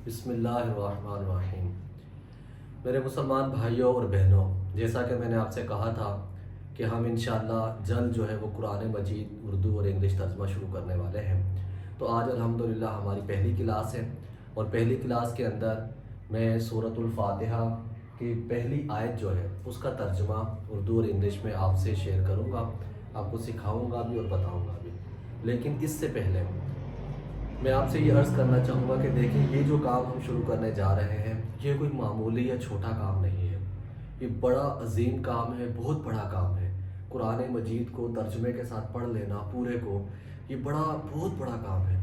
بسم اللہ الرحمن الرحیم۔ میرے مسلمان بھائیوں اور بہنوں، جیسا کہ میں نے آپ سے کہا تھا کہ ہم انشاءاللہ جلد جو ہے وہ قرآن مجید اردو اور انگلش ترجمہ شروع کرنے والے ہیں۔ تو آج الحمدللہ ہماری پہلی کلاس ہے، اور پہلی کلاس کے اندر میں سورۃ الفاتحہ کی پہلی آیت جو ہے اس کا ترجمہ اردو اور انگلش میں آپ سے شیئر کروں گا، آپ کو سکھاؤں گا بھی اور بتاؤں گا بھی۔ لیکن اس سے پہلے میں آپ سے یہ عرض کرنا چاہوں گا کہ دیکھیں، یہ جو کام ہم شروع کرنے جا رہے ہیں یہ کوئی معمولی یا چھوٹا کام نہیں ہے، یہ بڑا عظیم کام ہے، بہت بڑا کام ہے۔ قرآن مجید کو ترجمے کے ساتھ پڑھ لینا پورے کو، یہ بہت بڑا کام ہے۔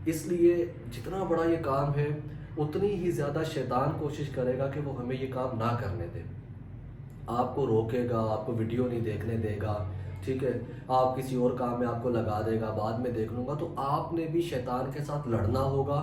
اس لیے جتنا بڑا یہ کام ہے اتنی ہی زیادہ شیطان کوشش کرے گا کہ وہ ہمیں یہ کام نہ کرنے دے، آپ کو روکے گا، آپ کو ویڈیو نہیں دیکھنے دے گا، ٹھیک ہے، آپ کسی اور کام میں آپ کو لگا دے گا، بعد میں دیکھ لوں گا۔ تو آپ نے بھی شیطان کے ساتھ لڑنا ہوگا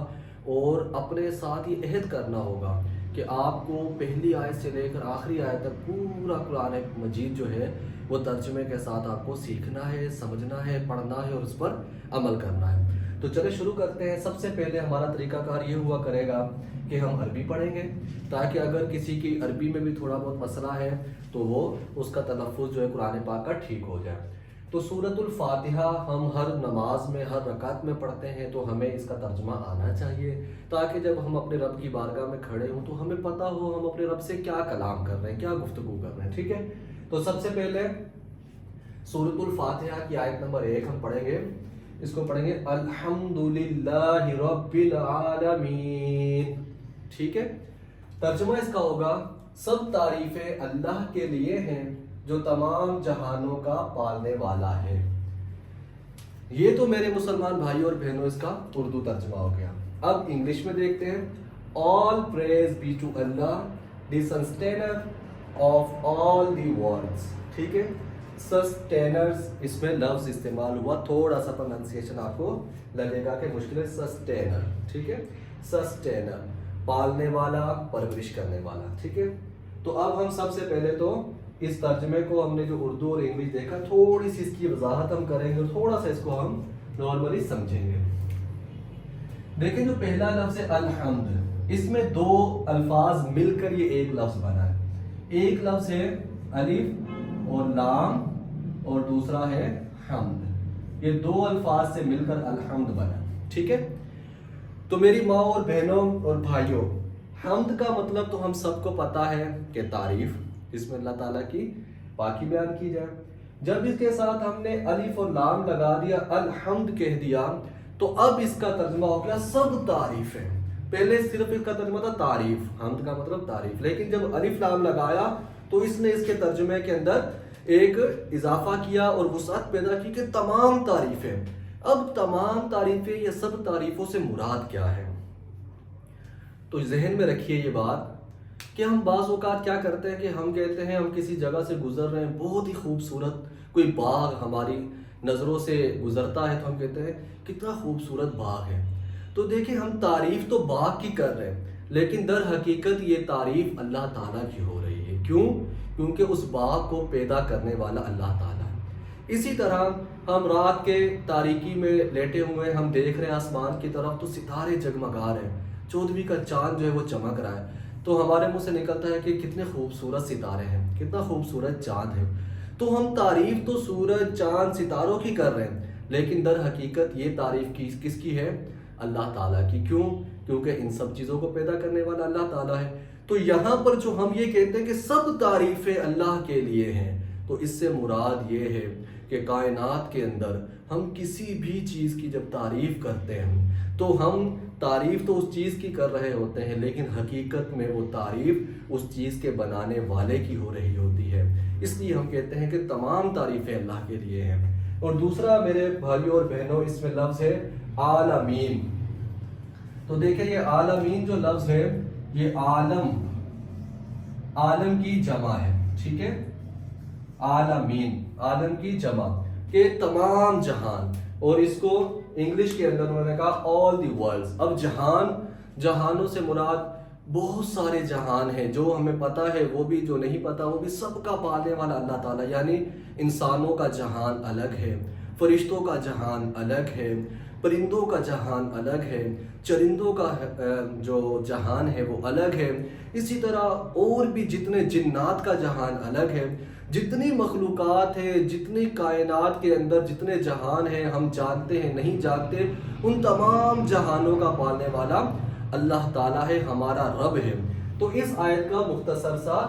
اور اپنے ساتھ یہ عہد کرنا ہوگا کہ آپ کو پہلی آیت سے لے کر آخری آیت تک پورا قرآن مجید جو ہے وہ ترجمے کے ساتھ آپ کو سیکھنا ہے، سمجھنا ہے، پڑھنا ہے اور اس پر عمل کرنا ہے۔ تو چلے شروع کرتے ہیں۔ سب سے پہلے ہمارا طریقہ کار یہ ہوا کرے گا کہ ہم عربی پڑھیں گے، تاکہ اگر کسی کی عربی میں بھی تھوڑا بہت مسئلہ ہے تو وہ اس کا تلفظ جو ہے قرآن پاک کا ٹھیک ہو جائے۔ تو سورۃ الفاتحہ ہم ہر نماز میں، ہر رکعت میں پڑھتے ہیں، تو ہمیں اس کا ترجمہ آنا چاہیے، تاکہ جب ہم اپنے رب کی بارگاہ میں کھڑے ہوں تو ہمیں پتہ ہو ہم اپنے رب سے کیا کلام کر رہے ہیں، کیا گفتگو کر رہے ہیں، ٹھیک ہے۔ تو سب سے پہلے سورۃ الفاتحہ کی آیت نمبر 1 ہم پڑھیں گے، اس کو پڑھیں گے الحمدللہ رب العالمین، ٹھیک ہے۔ ترجمہ اس کا ہوگا سب تعریفیں اللہ کے لیے ہیں جو تمام جہانوں کا پالنے والا ہے۔ یہ تو میرے مسلمان بھائیوں اور بہنوں اس کا اردو ترجمہ ہو گیا۔ اب انگلش میں دیکھتے ہیں۔ All praise be to Allah, the sustainer of all the worlds، ٹھیک ہے۔ سسٹینرز اس میں لفظ استعمال ہوا، تھوڑا سا پروننسیشن آپ کو لگے گا کہ مشکل ہے، سسٹینر، ٹھیک ہے، سسٹینر، پالنے والا، پرورش کرنے والا، ٹھیک ہے۔ تو اب ہم سب سے پہلے تو اس ترجمے کو ہم نے جو اردو اور انگلش دیکھا، تھوڑی سی اس کی وضاحت ہم کریں گے اور تھوڑا سا اس کو ہم نارملی سمجھیں گے۔ دیکھیں جو پہلا لفظ ہے الحمد، اس میں دو الفاظ مل کر یہ ایک لفظ بنا ہے۔ ایک لفظ ہے الف اور لام اور دوسرا ہے حمد، یہ دو الفاظ سے مل کر الحمد بنا، ٹھیک ہے۔ تو میری ماں اور بہنوں اور بھائیوں، حمد کا مطلب تو ہم سب کو پتا ہے کہ تعریف، اس میں اللہ تعالیٰ کی پاکی بیان کی جائے۔ جب اس کے ساتھ ہم نے الف اور لام لگا دیا، الحمد کہہ دیا، تو اب اس کا ترجمہ ہو گیا سب تعریف ہے۔ پہلے صرف اس کا ترجمہ تھا تعریف، حمد کا مطلب تعریف، لیکن جب الف لام لگایا تو اس نے اس کے ترجمے کے اندر ایک اضافہ کیا اور وسعت پیدا کی کہ تمام تعریفیں۔ اب تمام تعریفیں یا سب تعریفوں سے مراد کیا ہے؟ تو ذہن میں رکھیے یہ بات کہ ہم بعض اوقات کیا کرتے ہیں کہ ہم کہتے ہیں ہم کسی جگہ سے گزر رہے ہیں، بہت ہی خوبصورت کوئی باغ ہماری نظروں سے گزرتا ہے تو ہم کہتے ہیں کتنا خوبصورت باغ ہے۔ تو دیکھیں ہم تعریف تو باغ کی کر رہے ہیں، لیکن در حقیقت یہ تعریف اللہ تعالیٰ کی ہو رہی ہے۔ کیوں؟ کیونکہ اس باغ کو پیدا کرنے والا اللہ تعالیٰ ہے۔ اسی طرح ہم رات کے تاریکی میں لیٹے ہوئے ہم دیکھ رہے ہیں آسمان کی طرف، تو ستارے جگمگا رہے ہیں، 14ویں کا چاند جو ہے وہ چمک رہا ہے، تو ہمارے منہ سے نکلتا ہے کہ کتنے خوبصورت ستارے ہیں، کتنا خوبصورت چاند ہے۔ تو ہم تعریف تو سورج، چاند، ستاروں کی کر رہے ہیں، لیکن در حقیقت یہ تعریف کس کی ہے؟ اللہ تعالیٰ کی۔ کیوں؟ کیونکہ ان سب چیزوں کو پیدا کرنے والا اللہ تعالیٰ ہے۔ تو یہاں پر جو ہم یہ کہتے ہیں کہ سب تعریفیں اللہ کے لیے ہیں، تو اس سے مراد یہ ہے کہ کائنات کے اندر ہم کسی بھی چیز کی جب تعریف کرتے ہیں تو ہم تعریف تو اس چیز کی کر رہے ہوتے ہیں، لیکن حقیقت میں وہ تعریف اس چیز کے بنانے والے کی ہو رہی ہوتی ہے۔ اس لیے ہم کہتے ہیں کہ تمام تعریفیں اللہ کے لیے ہیں۔ اور دوسرا میرے بھائیوں اور بہنوں، اس میں لفظ ہے عالمین۔ تو دیکھیں یہ عالمین جو لفظ ہے یہ عالم کی جمع ہے، ٹھیک ہے، عالمین، عالم کی جمع کہ تمام جہان، اور اس کو انگلش کے اندر انہوں نے کہا all the worlds۔ اب جہانوں سے مراد بہت سارے جہان ہیں، جو ہمیں پتہ ہے وہ بھی، جو نہیں پتہ وہ بھی، سب کا پالنے والا اللہ تعالیٰ۔ یعنی انسانوں کا جہان الگ ہے، فرشتوں کا جہان الگ ہے، پرندوں کا جہان الگ ہے، چرندوں کا جو جہان ہے وہ الگ ہے، اسی طرح اور بھی جتنے جنات کا جہان الگ ہے، جتنی مخلوقات ہیں، جتنی کائنات کے اندر جتنے جہان ہیں، ہم جانتے ہیں نہیں جانتے، ان تمام جہانوں کا پالنے والا اللہ تعالیٰ ہے، ہمارا رب ہے۔ تو اس آیت کا مختصر سا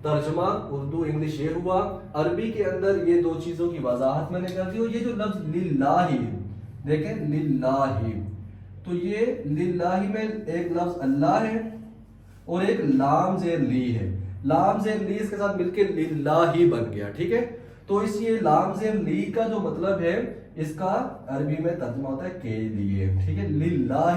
ترجمہ اردو انگلش یہ ہوا۔ عربی کے اندر یہ دو چیزوں کی وضاحت میں نے کر دی، اور یہ جو لفظ للہ، دیکھیں للہ، تو یہ للہ میں ایک لفظ اللہ ہے اور ایک لام زیر لی ہے، لام زیر لی اس کے ساتھ مل کے للہ ہی بن گیا، ٹھیک ہے۔ تو اس یہ لام زیر لی کا جو مطلب ہے، اس کا عربی میں ترجمہ ہوتا ہے کے لیے، ٹھیک ہے، للہ،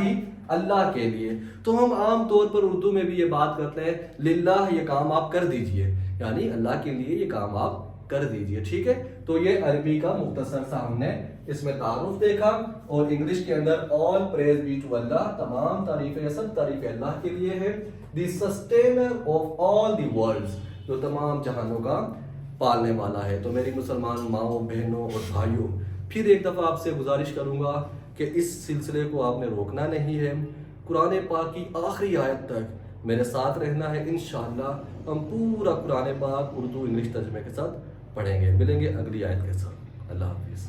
اللہ کے لیے۔ تو ہم عام طور پر اردو میں بھی یہ بات کرتے ہیں، للہ یہ کام آپ کر دیجئے، یعنی اللہ کے لیے یہ کام آپ کر دیجئے، ٹھیک ہے۔ تو یہ عربی کا مختصر سا ہم نے اس میں تعارف دیکھا، اور انگلش کے اندر all praise be to اللہ، تمام تعریفیں، سب تعریفیں اللہ کے لیے ہے، the sustainer of all the worlds، جو تمام جہانوں کا پالنے والا ہے۔ تو میری مسلمان ماؤں، بہنوں اور بھائیوں، پھر ایک دفعہ آپ سے گزارش کروں گا کہ اس سلسلے کو آپ نے روکنا نہیں ہے، قرآن پاک کی آخری آیت تک میرے ساتھ رہنا ہے۔ انشاءاللہ ہم پورا قرآن پاک اردو انگلش ترجمے کے ساتھ پڑھیں گے، ملیں گے اگلی آیت کے ساتھ۔ اللہ حافظ۔